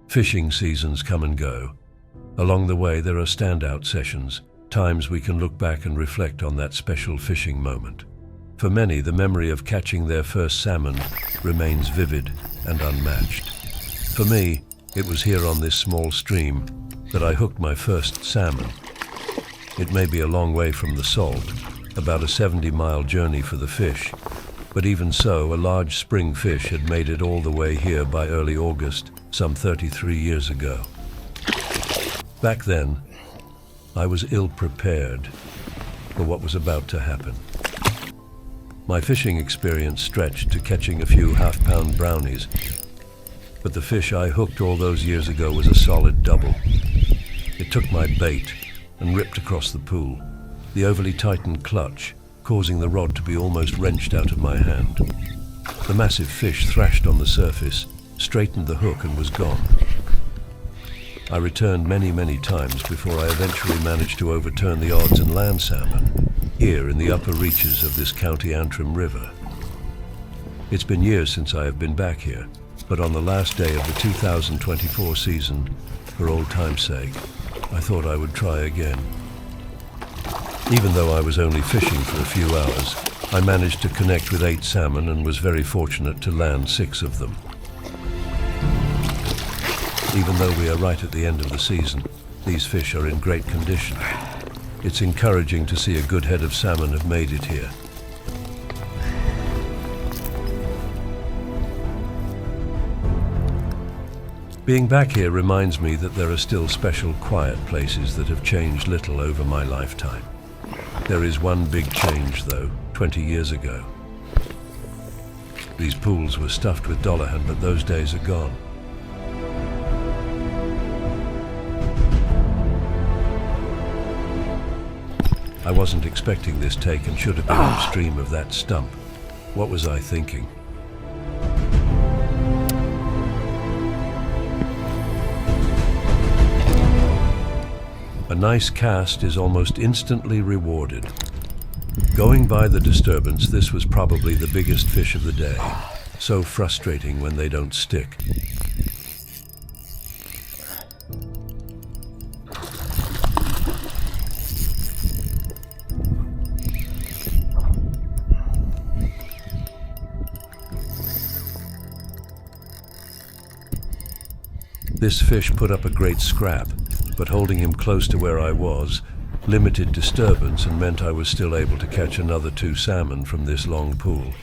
Fishing seasons come and go. Along the way there are standout sessions, times we can look back and reflect on that special fishing moment. For many, the memory of catching their first salmon remains vivid and unmatched. For me, it was here on this small stream that I hooked my first salmon. It may be a long way from the salt, about a 70-mile journey for the fish, but even so, a large spring fish had made it all the way here by early August, some 33 years ago. Back then, I was ill-prepared for what was about to happen. My fishing experience stretched to catching a few half-pound brownies, but the fish I hooked all those years ago was a solid double. It took my bait and ripped across the pool, the overly tightened clutch causing the rod to be almost wrenched out of my hand. The massive fish thrashed on the surface, straightened the hook and was gone. I returned many times before I eventually managed to overturn the odds and land salmon here in the upper reaches of this County Antrim river. It's been years since I have been back here, but on the last day of the 2024 season, for old time's sake, I thought I would try again. Even though I was only fishing for a few hours, I managed to connect with 8 salmon and was very fortunate to land 6 of them. Even though we are right at the end of the season, these fish are in great condition. It's encouraging to see a good head of salmon have made it here. Being back here reminds me that there are still special quiet places that have changed little over my lifetime. There is one big change though, 20 years ago. These pools were stuffed with Dollaghan, but those days are gone. I wasn't expecting this take and should have been upstream of that stump. What was I thinking? A nice cast is almost instantly rewarded. Going by the disturbance, this was probably the biggest fish of the day. So frustrating when they don't stick. This fish put up a great scrap, but holding him close to where I was, limited disturbance and meant I was still able to catch another 2 salmon from this long pool.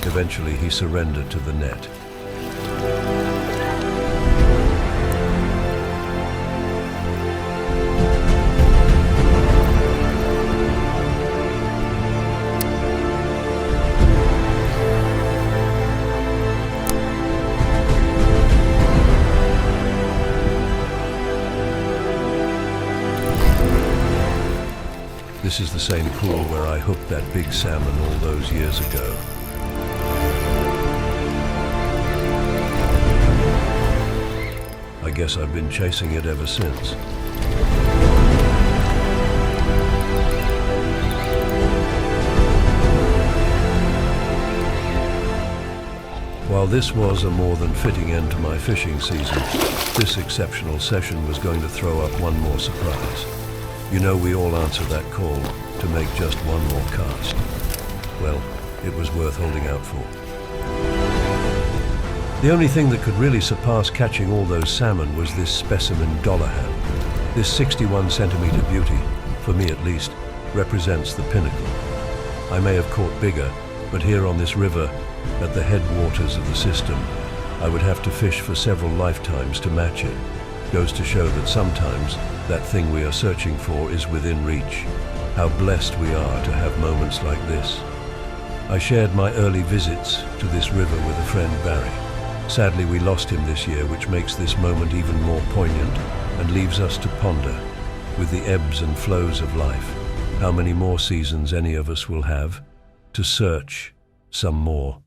Eventually he surrendered to the net. This is the same pool where I hooked that big salmon all those years ago. I guess I've been chasing it ever since. While this was a more than fitting end to my fishing season, this exceptional session was going to throw up one more surprise. You know, we all answer that call to make just one more cast. Well, it was worth holding out for. The only thing that could really surpass catching all those salmon was this specimen Dollaghan. This 61-centimeter beauty, for me at least, represents the pinnacle. I may have caught bigger, but here on this river, at the headwaters of the system, I would have to fish for several lifetimes to match it. Goes to show that sometimes that thing we are searching for is within reach. How blessed we are to have moments like this. I shared my early visits to this river with a friend, Barry. Sadly, we lost him this year, which makes this moment even more poignant and leaves us to ponder, with the ebbs and flows of life, how many more seasons any of us will have to search some more.